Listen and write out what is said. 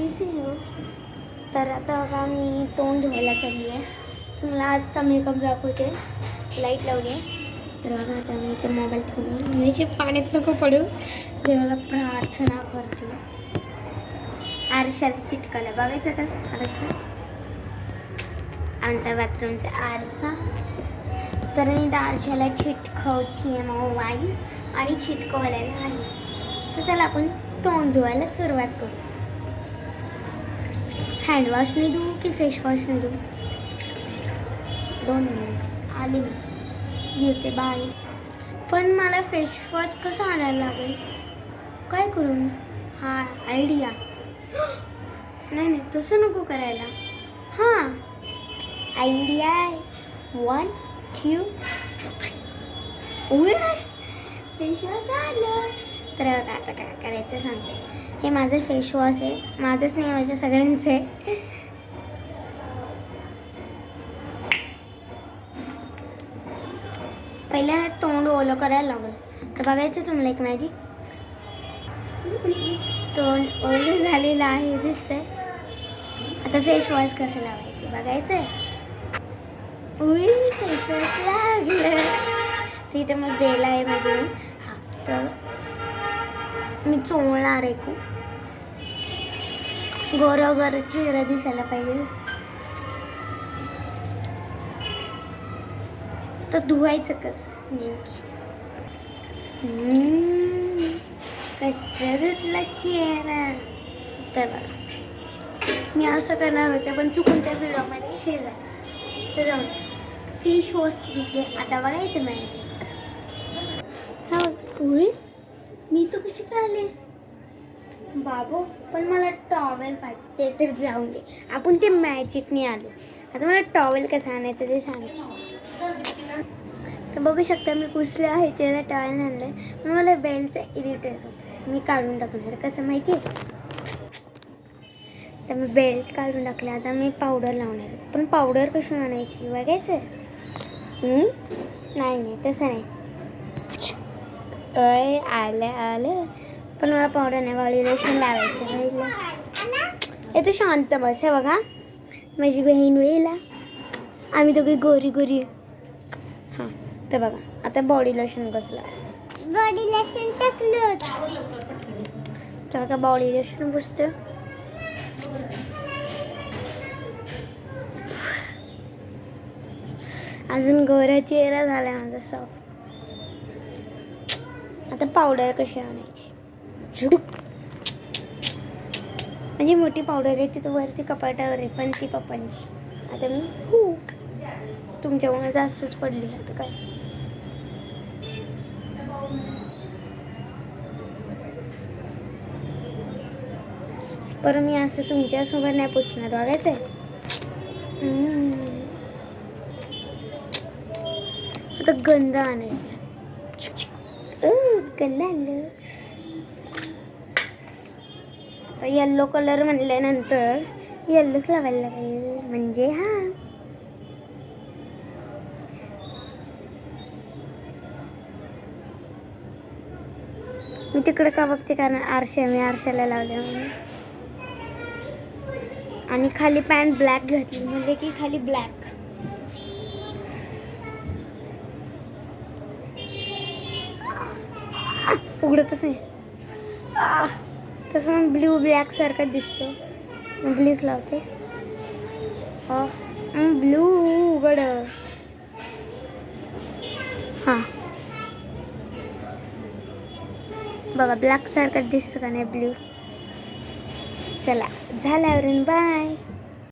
कैसे हो? तर आता बघा मी तोंड धुवायला चालली आहे. तुम्हाला आजचा मेकअप दाखवते. लाईट लावली आहे. तर बघा आता मी इथे मोबाईल ठेवून म्हणजे पाण्यात नको पडू, देवाला प्रार्थना करते. आरशाला चिटकायला बघायचं का आरसा? आमचा बाथरूमचा आरसा. तर मी आरशाला चिटकवते मोबाईल आणि चिटकवलेला आहे. तर चला आपण तोंड धुवायला सुरुवात करू. हँडवॉशने धुवू की फेसवॉशने धुवू? 2 मिनिट आले मी घेते बाहेर. पण मला फेसवॉश कसं आणायला लागेल? काय करू मी? हा आयडिया. नाही नाही तसं नको करायला. हां आयडिया आहे. 1 2 फेसवॉश आलं. तर आता काय करायचं सांगते. हे माझं फेसवॉश आहे. माझंच नाही, माझ्या सगळ्यांचं आहे. पहिलं तोंड ओलं करायला लागलं. तर बघायचं तुम्हाला एक मॅजिक. तोंड ओलं झालेलं आहे दिसतंय. आता फेसवॉश कसं लावायचं बघायचं. फेसवॉश लागलं. तिथे मग बेल आहे माझी. हा तर मी चोळणार आहे खूप. गोरं चेहरा दिसायला पाहिजे. तर धुवायचं कसं नेमकी? कसं धुतला चेहरा? तर मी असं करणार होते पण चुकून त्या व्हिडिओमध्ये हे झालं. तर जाऊन फेस वॉश घेतले. आता बघायचं मॅजिक. हा मी तर कशी काय आले बाबू? पण मला टॉवेल पाहिजे. ते तर जाऊन दे, आपण ते मॅजिकने आलो. आता मला टॉवेल कसं आणायचं ते सांग. तर बघू शकता मी पुसले आहे चेहरा. टॉवेल आणलं पण मला बेल्टचं इरिटेट होतं. मी काढून टाकणार. कसं माहिती आहे? तर मी बेल्ट काढून टाकले. आता मी पावडर लावणार आहे. पण पावडर कशी आणायची बघायचं? नाही तसं नाही. आलं पण मला पावडर नाही, बॉडी लोशन लावायचं. हे तू शांत बस. हे बघा माझी बहीण वेळेला आम्ही दोघी गोरी. हां तर बघा आता बॉडी लोशन कसं लावायचं. बॉडी लोशन टाकलं तर बघा बॉडी लोशन पुसतं. अजून गोरा चेहरा झाला माझा सॉफ्ट. आता पावडर कशी आणायची? म्हणजे मोठी पावडर आहे ती तर वरती कपाटावर आहे पण ती पप्पांची. आता मी तुमच्यामुळे जास्तच पडली. आता काय पर मी असं तुमच्यासोबत नाही पुसणार. बघायचं आहे. आता गंध आणायचं. गंध आणलं. तर येल्लो कलर म्हणल्यानंतर येल्लोच लावायला लागेल. म्हणजे मी तिकडे का बघते कारण मी आरशाला लावले म्हणून. आणि खाली पॅन्ट ब्लॅक घातली म्हणजे की खाली ब्लॅक. उघडतच नाही. तसं मग ब्ल्यू ब्लॅक सारखं दिसतं. ब्लूच लावते. ब्लू उघड. हां बघा ब्लॅक सारखं दिसतं का नाही ब्ल्यू. चला झाल्यावरून बाय.